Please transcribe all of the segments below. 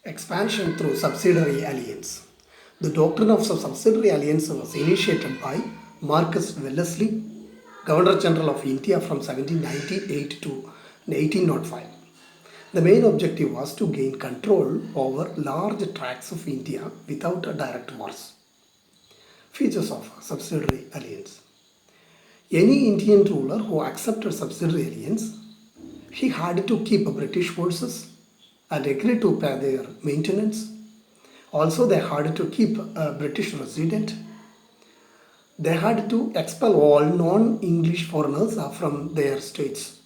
Expansion through subsidiary alliance. The doctrine of subsidiary alliance was initiated by Marcus Wellesley, Governor General of India from 1798 to 1805. The main objective was to gain control over large tracts of India without direct wars. Features of subsidiary alliance. Any Indian ruler who accepted subsidiary alliance, he had to keep British forces and agree to pay their maintenance. Also, they had to keep a British resident. They had to expel all non-English foreigners from their states.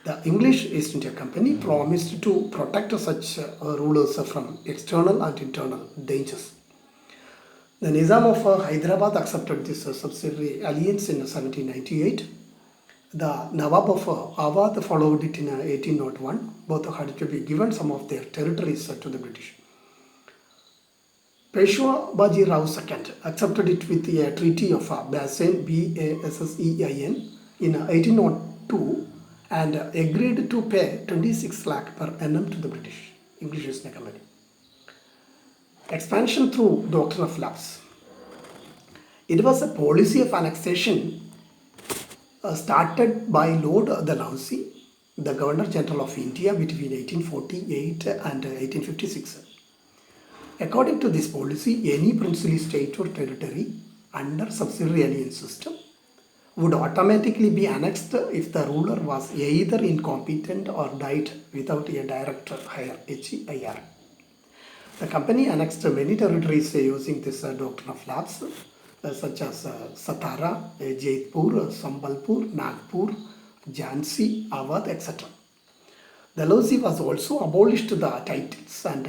The English East India Company promised to protect such rulers from external and internal dangers. The Nizam of Hyderabad accepted this subsidiary alliance in 1798. The Nawab of Awadh followed it in 1801. Both had to be given some of their territories to the British. Peshwa Baji Rao II accepted it with a treaty of Bassein, Bassein, in 1802 and agreed to pay 26 lakh per annum to the British English East India Company. Expansion through doctrine of lapse. It was a policy of annexation started by Lord Dalhousie, the Governor General of India between 1848 and 1856. According to this policy, any princely state or territory under subsidiary alliance system would automatically be annexed if the ruler was either incompetent or died without a direct hire, HEIR. The company annexed many territories using this doctrine of lapse, such as Satara, Jaipur, Sambalpur, Nagpur, Jhansi, Awadh, etc. Dalhousie was also abolished the titles and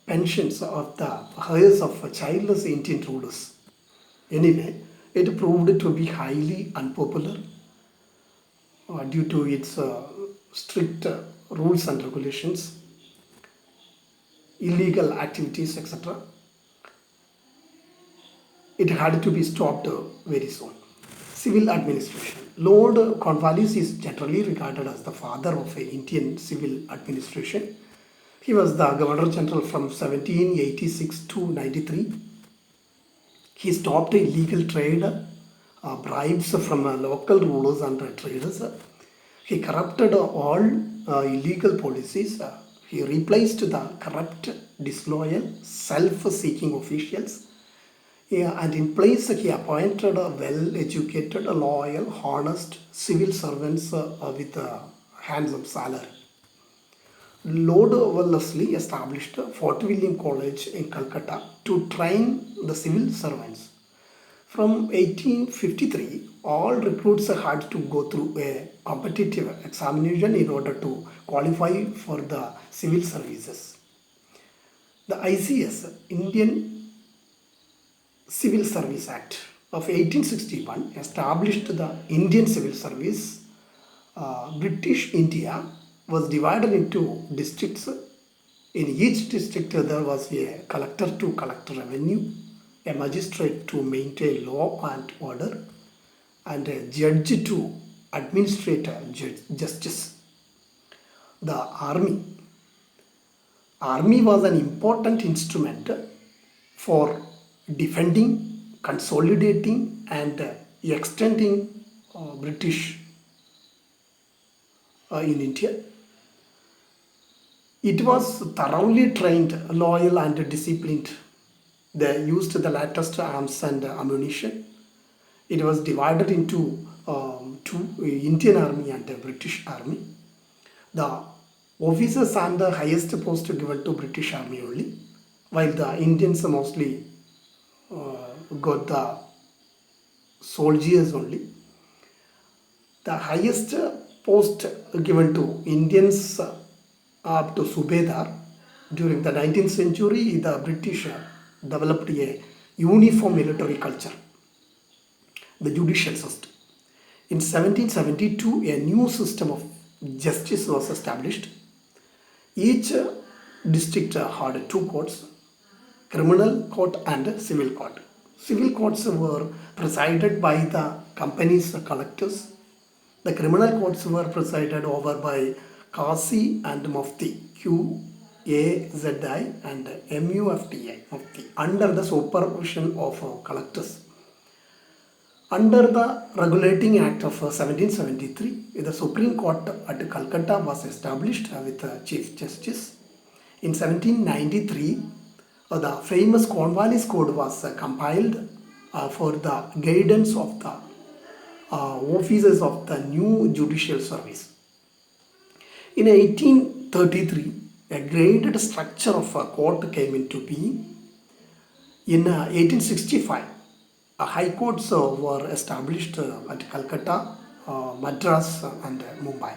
pensions of the heirs of childless Indian rulers. Anyway, it proved to be highly unpopular due to its strict rules and regulations, illegal activities, etc. It had to be stopped very soon. Civil administration. Lord Cornwallis is generally regarded as the father of Indian civil administration. He was the Governor General from 1786 to 93. He stopped illegal trade, bribes from local rulers and traders. He corrupted all illegal policies. He replaced the corrupt, disloyal, self-seeking officials. And in place, he appointed well-educated, loyal, honest civil servants with handsome salary. Lord Wellesley established Fort William College in Calcutta to train the civil servants. From 1853, all recruits had to go through a competitive examination in order to qualify for the civil services. The ICS, Indian Civil Service Act of 1861, established the Indian Civil Service. British India was divided into districts. In each district there was a collector to collect revenue, a magistrate to maintain law and order, and a judge to administrate justice. The army was an important instrument for defending, consolidating and extending British in India. It was thoroughly trained, loyal and disciplined. They used the latest arms and ammunition. It was divided into two, Indian Army and the British Army. The officers and the highest post given to British Army only, while the Indians mostly got the soldiers only. The highest post given to Indians up to Subedar. During the 19th century, the British developed a uniform military culture. The judicial system. In 1772, a new system of justice was established. Each district had two courts, criminal court and civil court. Civil courts were presided by the company's collectors. The criminal courts were presided over by Qazi and Mufti, AZI and MUFTI, Mufti, under the supervision of collectors. Under the Regulating Act of 1773, the Supreme Court at Calcutta was established with Chief Justice. In 1793, the famous Cornwallis Code was compiled for the guidance of the officers of the new judicial service. In 1833, a graded structure of a court came into being. In 1865, high courts were established at Calcutta, Madras, and Mumbai.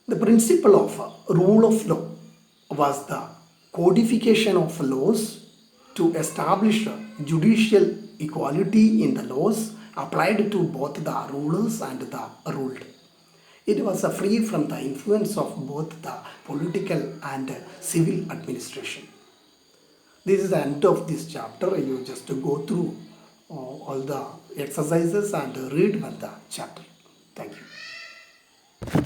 The principle of rule of law was the codification of laws to establish judicial equality in the laws applied to both the rulers and the ruled. It was free from the influence of both the political and civil administration. This is the end of this chapter. You just go through all the exercises and read the chapter. Thank you.